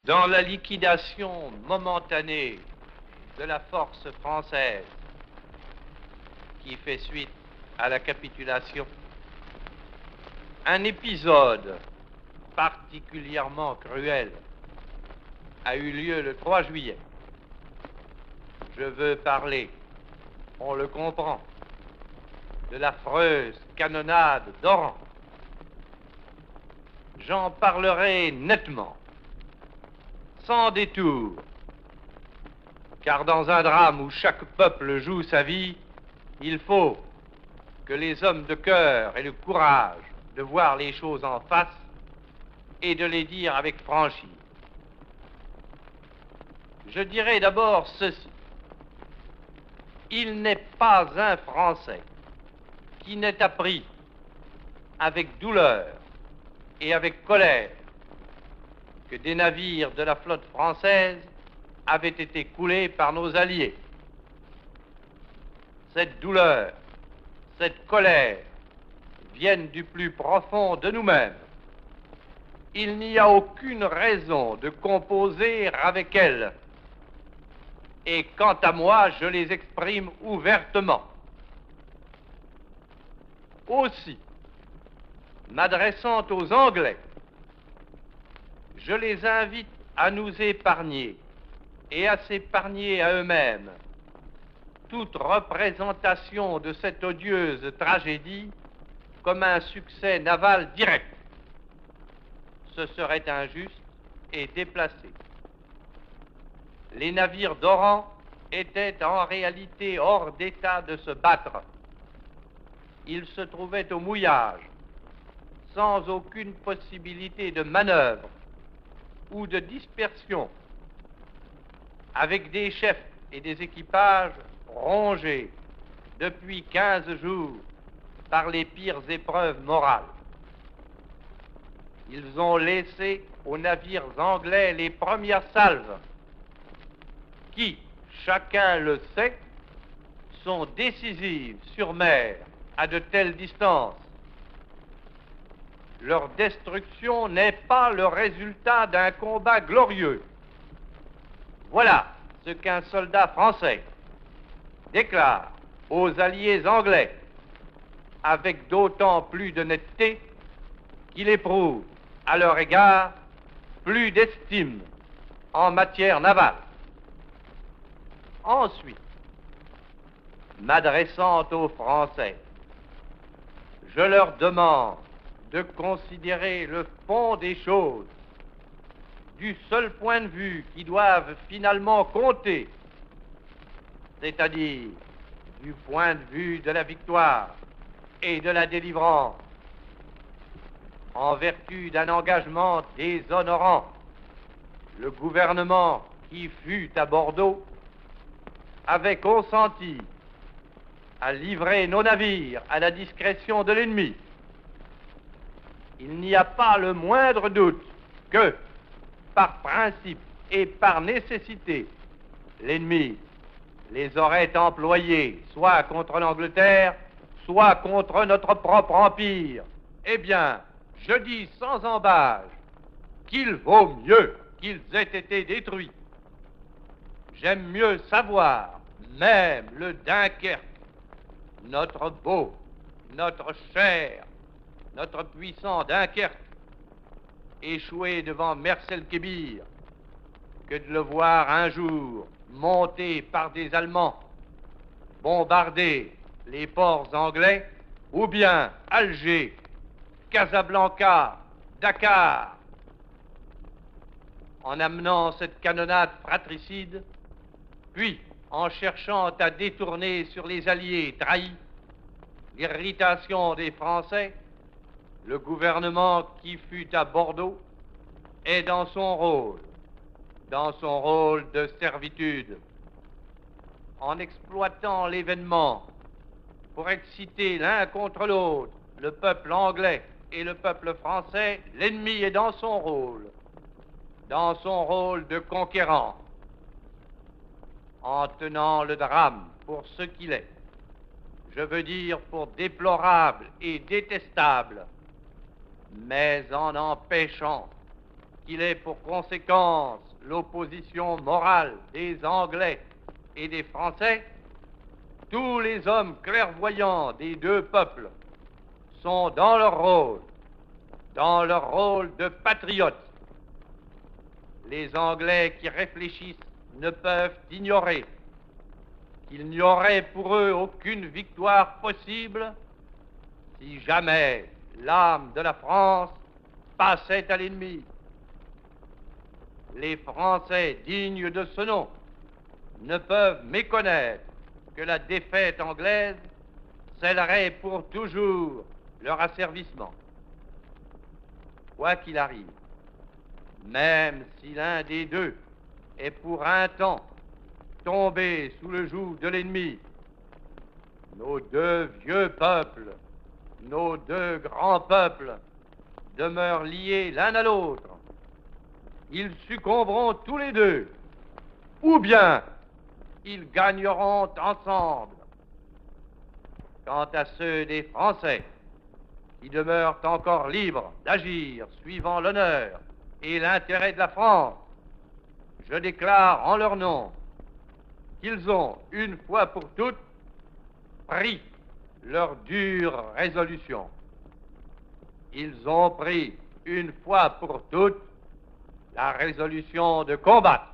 Dans la liquidation momentanée de la force française qui fait suite à la capitulation, un épisode particulièrement cruel a eu lieu le 3 juillet. Je veux parler, on le comprend, de l'affreuse canonnade d'Oran. J'en parlerai nettement, sans détour, car dans un drame où chaque peuple joue sa vie, il faut que les hommes de cœur aient le courage de voir les choses en face et de les dire avec franchise. Je dirais d'abord ceci. Il n'est pas un Français qui n'ait appris avec douleur et avec colère que des navires de la flotte française avaient été coulés par nos alliés. Cette douleur, cette colère viennent du plus profond de nous-mêmes. Il n'y a aucune raison de composer avec elles. Et quant à moi, je les exprime ouvertement. Aussi, m'adressant aux Anglais, je les invite à nous épargner et à s'épargner à eux-mêmes toute représentation de cette odieuse tragédie comme un succès naval direct. Ce serait injuste et déplacé. Les navires d'Oran étaient en réalité hors d'état de se battre. Ils se trouvaient au mouillage, sans aucune possibilité de manœuvre ou de dispersion, avec des chefs et des équipages rongés depuis 15 jours par les pires épreuves morales. Ils ont laissé aux navires anglais les premières salves qui, chacun le sait, sont décisives sur mer à de telles distances. Leur destruction n'est pas le résultat d'un combat glorieux. Voilà ce qu'un soldat français déclare aux alliés anglais avec d'autant plus de netteté qu'il éprouve à leur égard plus d'estime en matière navale. Ensuite, m'adressant aux Français, je leur demande de considérer le fond des choses du seul point de vue qui doivent finalement compter, c'est-à-dire du point de vue de la victoire et de la délivrance, en vertu d'un engagement déshonorant. Le gouvernement qui fut à Bordeaux avait consenti à livrer nos navires à la discrétion de l'ennemi. Il n'y a pas le moindre doute que, par principe et par nécessité, l'ennemi les aurait employés soit contre l'Angleterre, soit contre notre propre empire. Eh bien, je dis sans embâche qu'il vaut mieux qu'ils aient été détruits. J'aime mieux savoir, même le Dunkerque, notre beau, notre cher, notre puissant Dunkerque, échoué devant Mers-el-Kébir, que de le voir un jour monté par des Allemands, bombarder les ports anglais, ou bien Alger, Casablanca, Dakar. En amenant cette canonnade fratricide, puis en cherchant à détourner sur les alliés trahis l'irritation des Français, le gouvernement qui fut à Bordeaux est dans son rôle de servitude, en exploitant l'événement pour exciter l'un contre l'autre le peuple anglais et le peuple français. L'ennemi est dans son rôle de conquérant, en tenant le drame pour ce qu'il est. Je veux dire pour déplorable et détestable, mais en empêchant qu'il ait pour conséquence l'opposition morale des Anglais et des Français, tous les hommes clairvoyants des deux peuples sont dans leur rôle de patriotes. Les Anglais qui réfléchissent ne peuvent ignorer qu'il n'y aurait pour eux aucune victoire possible si jamais l'âme de la France passait à l'ennemi. Les Français dignes de ce nom ne peuvent méconnaître que la défaite anglaise scellerait pour toujours leur asservissement. Quoi qu'il arrive, même si l'un des deux est pour un temps tombé sous le joug de l'ennemi, nos deux vieux peuples, nos deux grands peuples demeurent liés l'un à l'autre. Ils succomberont tous les deux, ou bien ils gagneront ensemble. Quant à ceux des Français qui demeurent encore libres d'agir suivant l'honneur et l'intérêt de la France, je déclare en leur nom qu'ils ont, une fois pour toutes, pris leur dure résolution. Ils ont pris, une fois pour toutes, la résolution de combattre.